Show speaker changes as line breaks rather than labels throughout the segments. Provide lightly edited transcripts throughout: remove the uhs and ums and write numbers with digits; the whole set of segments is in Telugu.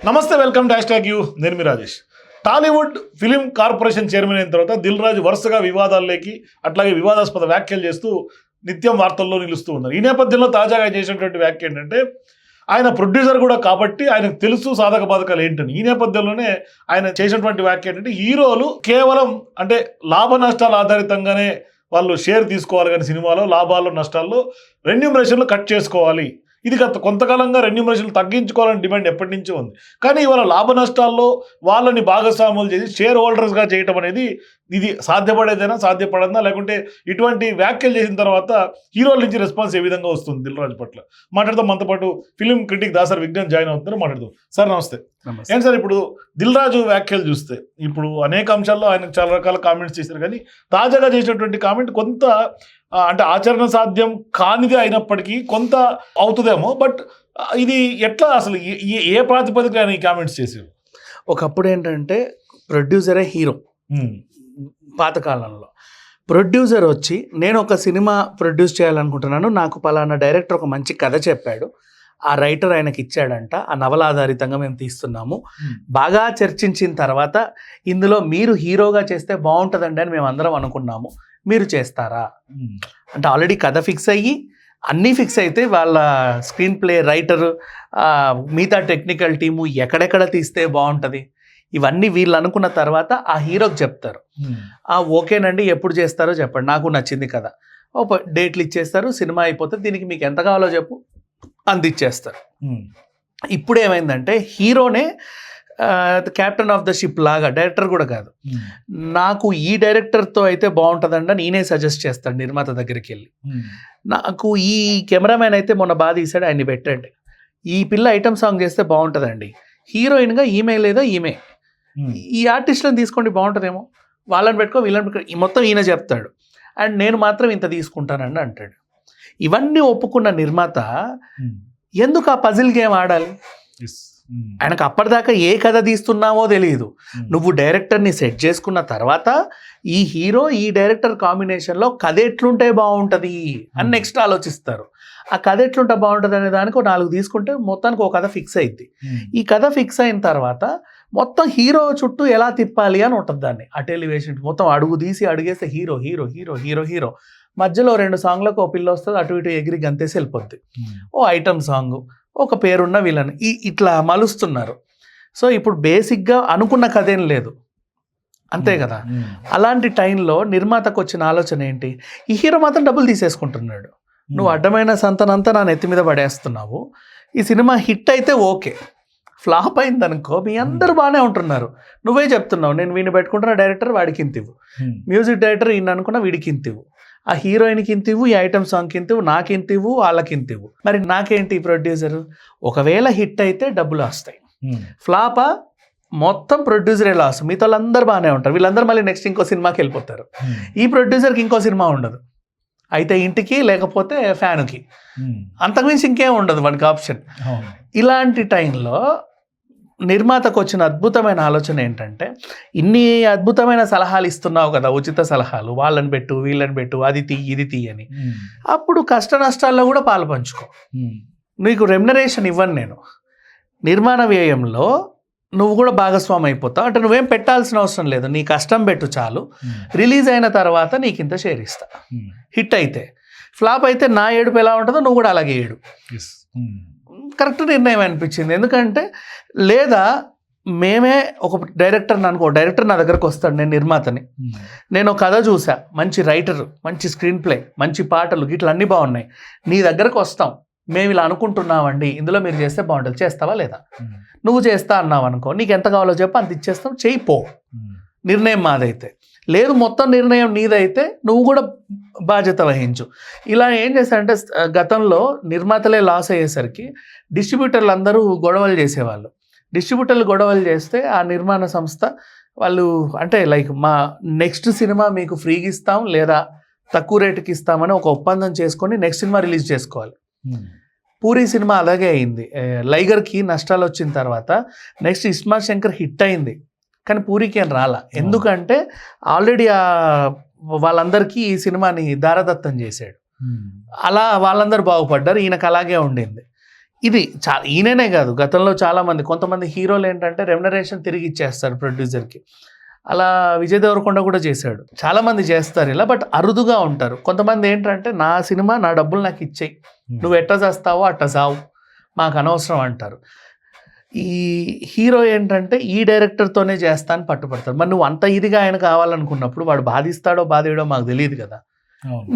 నమస్తే, వెల్కమ్ టు #యూ. నేను మీ Rajesh. Tollywood film corporation chairman అయిన తర్వాత దిల్ రాజు వరుసగా వివాదాల్లోకి అట్లాగే వివాదాస్పద వ్యాఖ్యలు చేస్తూ నిత్యం వార్తల్లో నిలుస్తూ ఉన్నారు. ఈ నేపథ్యంలో తాజాగా చేసినటువంటి వ్యాఖ్య ఏంటంటే, ఆయన ప్రొడ్యూసర్ కూడా కాబట్టి ఆయనకు తెలుసు సాధక బాధకాలు ఏంటని. ఈ నేపథ్యంలోనే ఆయన చేసినటువంటి వ్యాఖ్య ఏంటంటే, హీరోలు కేవలం అంటే లాభ నష్టాల ఆధారితంగానే వాళ్ళు షేర్ తీసుకోవాలి, కానీ సినిమాలో లాభాలు నష్టాల్లో రెన్యూమరేషన్లు కట్ చేసుకోవాలి. ఇది కొంతకాలంగా రెన్యూమరేషన్లు తగ్గించుకోవాలని డిమాండ్ ఎప్పటి నుంచో ఉంది. కానీ ఇవాళ లాభ నష్టాల్లో వాళ్ళని భాగస్వాములు చేసి షేర్ హోల్డర్స్గా చేయటం అనేది ఇది సాధ్యపడేదైనా, సాధ్యపడదా, లేకుంటే ఇటువంటి వ్యాఖ్యలు చేసిన తర్వాత హీరోల నుంచి రెస్పాన్స్ ఏ విధంగా వస్తుంది దిల్ రాజు పట్ల మాట్లాడదాం. మనతో పాటు film critic Dasari Vignan join అవుతున్నారు, మాట్లాడదాం. సార్ నమస్తే. ఏంటి సార్, ఇప్పుడు దిల్ రాజు వ్యాఖ్యలు చూస్తే ఇప్పుడు అనేక అంశాల్లో ఆయన చాలా రకాల కామెంట్స్ చేశారు, కానీ తాజాగా చేసినటువంటి కామెంట్ కొంత అంటే ఆచరణ సాధ్యం కానిది అయినప్పటికీ కొంత అవుతుందేమో, బట్ ఇది ఎట్లా అసలు ఏ ప్రాతిపదిక ఆయన ఈ కామెంట్స్ చేశారు?
ఒకప్పుడు ఏంటంటే ప్రొడ్యూసరే హీరో. పాతకాలంలో ప్రొడ్యూసర్ వచ్చి నేను ఒక సినిమా ప్రొడ్యూస్ చేయాలనుకుంటున్నాను, నాకు పలానా డైరెక్టర్ ఒక మంచి కథ చెప్పాడు, ఆ రైటర్ ఆయనకి ఇచ్చాడంట, ఆ నవల ఆధారితంగా మేము తీస్తున్నాము, బాగా చర్చించిన తర్వాత ఇందులో మీరు హీరోగా చేస్తే బాగుంటుందండి అని మేము అందరం అనుకున్నాము, మీరు చేస్తారా అంటే ఆల్రెడీ కథ ఫిక్స్ అయ్యి అన్నీ ఫిక్స్ అయితే వాళ్ళ స్క్రీన్ ప్లే రైటర్ మిగతా టెక్నికల్ టీము ఎక్కడెక్కడ తీస్తే బాగుంటుంది ఇవన్నీ వీళ్ళు అనుకున్న తర్వాత ఆ హీరోకి చెప్తారు, ఓకేనండి ఎప్పుడు చేస్తారో చెప్పండి, నాకు నచ్చింది కదా, డేట్లు ఇచ్చేస్తారు, సినిమా అయిపోతే దీనికి మీకు ఎంత కావాలో చెప్పు అందిచ్చేస్తారు. ఇప్పుడు ఏమైందంటే హీరోనే క్యాప్టెన్ ఆఫ్ ద షిప్ లాగా, డైరెక్టర్ కూడా కాదు, నాకు ఈ డైరెక్టర్తో అయితే బాగుంటుందండి నేనే సజెస్ట్ చేస్తాను నిర్మాత దగ్గరికి వెళ్ళి, నాకు ఈ కెమెరామ్యాన్ అయితే మొన్న బాగా తీసాడు ఆయన్ని పెట్టండి, ఈ పిల్ల ఐటమ్ సాంగ్ చేస్తే బాగుంటుందండి, హీరోయిన్గా ఈమె లేదా ఈమె, ఈ ఆర్టిస్ట్లను తీసుకోండి బాగుంటుందేమో, వాళ్ళని పెట్టుకో వీళ్ళని పెట్టుకో, మొత్తం ఈయన చెప్తాడు, అండ్ నేను మాత్రం ఇంత తీసుకుంటానండి అంటాడు. ఇవన్నీ ఒప్పుకున్న నిర్మాత ఎందుకు ఆ పజిల్ గేమ్ ఆడాలి? ఆయనకు అప్పటిదాకా ఏ కథ తీస్తున్నావో తెలియదు. నువ్వు డైరెక్టర్ని సెట్ చేసుకున్న తర్వాత ఈ హీరో ఈ డైరెక్టర్ కాంబినేషన్లో కథ ఎట్లుంటే బాగుంటుంది అని నెక్స్ట్ ఆలోచిస్తారు. ఆ కథ ఎట్లుంటే బాగుంటుంది అనే దానికి 4 తీసుకుంటే మొత్తానికి ఒక కథ ఫిక్స్ అయింది. ఈ కథ ఫిక్స్ అయిన తర్వాత మొత్తం హీరో చుట్టూ ఎలా తిప్పాలి అని ఉంటుంది దాన్ని, ఆ టెలివిజన్ మొత్తం అడుగు తీసి అడిగేస్తే hero hero hero hero hero, మధ్యలో 2 సాంగ్లకు ఓ పిల్ల వస్తుంది, అటు ఇటు ఎగిరి గంతేసి వెళ్ళిపోద్ది, ఓ ఐటమ్ సాంగ్, ఒక పేరున్న వీళ్ళని ఇట్లా మలుస్తున్నారు. సో ఇప్పుడు బేసిక్గా అనుకున్న కథ ఏం లేదు, అంతే కదా. అలాంటి టైంలో నిర్మాతకు వచ్చిన ఆలోచన ఏంటి, ఈ హీరో మాత్రం డబ్బులు తీసేసుకుంటున్నాడు, నువ్వు అడ్డమైన సంతనంతా నా నెత్తి మీద పడేస్తున్నావు, ఈ సినిమా హిట్ అయితే ఓకే, ఫ్లాప్ అయిందనుకో మీ అందరు బాగానే ఉంటున్నారు, నువ్వే చెప్తున్నావు నేను వీడిని పెట్టుకుంటున్న డైరెక్టర్ వాడికి ఇంత ఇవ్వు, మ్యూజిక్ డైరెక్టర్ ఈయన అనుకున్న వీడికి ఇంత ఇవ్వు, ఆ హీరోయిన్కి ఇంత ఇవ్వు, ఈ ఐటమ్ సాంగ్కి ఇంత ఇవ్వు, నాకు ఇంత ఇవ్వు, వాళ్ళకి ఇంత ఇవ్వు, మరి నాకేంటి ప్రొడ్యూసర్? ఒకవేళ హిట్ అయితే డబ్బులు వస్తాయి, ఫ్లాపా మొత్తం ప్రొడ్యూసరే లాస్, మిగతా వాళ్ళందరూ బాగానే ఉంటారు, వీళ్ళందరూ మళ్ళీ నెక్స్ట్ ఇంకో సినిమాకి వెళ్ళిపోతారు, ఈ ప్రొడ్యూసర్కి ఇంకో సినిమా ఉండదు, అయితే ఇంటికి లేకపోతే ఫ్యాన్కి, అంతకుమించి ఇంకేం ఉండదు వాడికి ఆప్షన్. ఇలాంటి టైంలో నిర్మాతకు వచ్చిన అద్భుతమైన ఆలోచన ఏంటంటే, ఇన్ని అద్భుతమైన సలహాలు ఇస్తున్నావు కదా, ఉచిత సలహాలు, వాళ్ళని పెట్టు వీళ్ళని పెట్టు, అది తీ ఇది తీయని, అప్పుడు కష్ట నష్టాల్లో కూడా పాలు పంచుకో, నీకు రెమ్యునరేషన్ ఇవ్వను నేను, నిర్మాణ వ్యయంలో నువ్వు కూడా భాగస్వామి అయిపోతావు, అంటే నువ్వేం పెట్టాల్సిన అవసరం లేదు, నీ కష్టం పెట్టు చాలు, రిలీజ్ అయిన తర్వాత నీకు ఇంత షేర్ ఇస్తా, హిట్ అయితే. ఫ్లాప్ అయితే నా ఏడుపు ఎలా ఉంటుందో నువ్వు కూడా అలాగే ఏడు. కరెక్ట్ నిర్ణయం అనిపించింది. ఎందుకంటే లేదా మేమే ఒక డైరెక్టర్ని అనుకో, డైరెక్టర్ నా దగ్గరకు వస్తాడు, నేను నిర్మాతని, నేను కథ చూసా, మంచి రైటర్, మంచి స్క్రీన్ ప్లే, మంచి పాటలు గిట్ల అన్నీ బాగున్నాయి, నీ దగ్గరకు వస్తాం, మేము ఇలా అనుకుంటున్నామండి, ఇందులో మీరు చేస్తే బాగుంటుంది, చేస్తావా లేదా? నువ్వు చేస్తా అన్నావు అనుకో, నీకు ఎంత కావాలో చెప్పు అంత ఇచ్చేస్తాం, చేయి పో, నిర్ణయం మాదైతే. లేదు మొత్తం నిర్ణయం నీదైతే నువ్వు కూడా బాధ్యత వహించు. ఇలా ఏం చేశారంటే గతంలో నిర్మాతలే లాస్ అయ్యేసరికి డిస్ట్రిబ్యూటర్లు అందరూ గొడవలు చేసేవాళ్ళు. డిస్ట్రిబ్యూటర్లు గొడవలు చేస్తే ఆ నిర్మాణ సంస్థ వాళ్ళు అంటే లైక్ మా నెక్స్ట్ సినిమా మీకు ఫ్రీగా ఇస్తాం లేదా తక్కువ రేటుకి ఇస్తామని ఒక ఒప్పందం చేసుకొని నెక్స్ట్ సినిమా రిలీజ్ చేసుకోవాలి. పూరి సినిమా అలాగే అయింది. లైగర్కి నష్టాలు వచ్చిన తర్వాత నెక్స్ట్ ఇస్మార్ట్ శంకర్ హిట్ అయింది, కానీ పూరికి ఏం రాలా. ఎందుకంటే ఆల్రెడీ వాళ్ళందరికీ ఈ సినిమాని దారదత్తం చేశాడు, అలా వాళ్ళందరూ బాగుపడ్డారు, ఈయనకు అలాగే ఉండింది. ఇది ఈయననే కాదు, గతంలో చాలా మంది, కొంతమంది హీరోలు ఏంటంటే రెమ్యునరేషన్ తిరిగి ఇచ్చేస్తారు ప్రొడ్యూసర్కి. అలా విజయ్ దేవరకొండ కూడా చేశాడు. చాలా మంది చేస్తారు ఇలా, బట్ అరుదుగా ఉంటారు. కొంతమంది ఏంటంటే నా సినిమా నా డబ్బులు నాకు ఇచ్చేయి, నువ్వు ఎట్ట చేస్తావో అట్ట సావు, మాకు అనవసరం అంటారు. ఈ హీరో ఏంటంటే ఈ డైరెక్టర్తోనే చేస్తా అని పట్టుపడతారు. మరి నువ్వు అంత ఇదిగా ఆయన కావాలనుకున్నప్పుడు వాడు బాధిస్తాడో బాధేయడో మాకు తెలియదు కదా.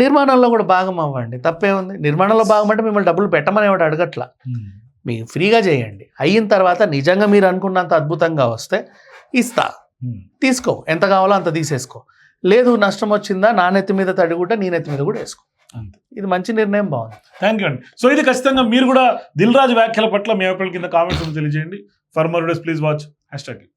నిర్మాణంలో కూడా భాగం అవ్వండి, తప్పే ఉంది. నిర్మాణంలో భాగం అంటే మిమ్మల్ని డబ్బులు పెట్టమని వాడు అడగట్లా, మీరు ఫ్రీగా చేయండి. అయిన తర్వాత నిజంగా మీరు అనుకున్నంత అద్భుతంగా వస్తే ఇస్తా, తీసుకో, ఎంత కావాలో అంత తీసేసుకో. లేదు నష్టం వచ్చిందా నా నెత్తి మీద తడిగుంటే నీ నెత్తి మీద కూడా వేసుకో. ఇది మంచి నిర్ణయం, బాగుంది.
థ్యాంక్ యూ అండి. సో ఇది ఖచ్చితంగా మీరు కూడా దిల్ రాజు వ్యాఖ్యల పట్ల మీ అభిప్రాయాల కింద కామెంట్స్ తెలియజేయండి. For more videos please watch #.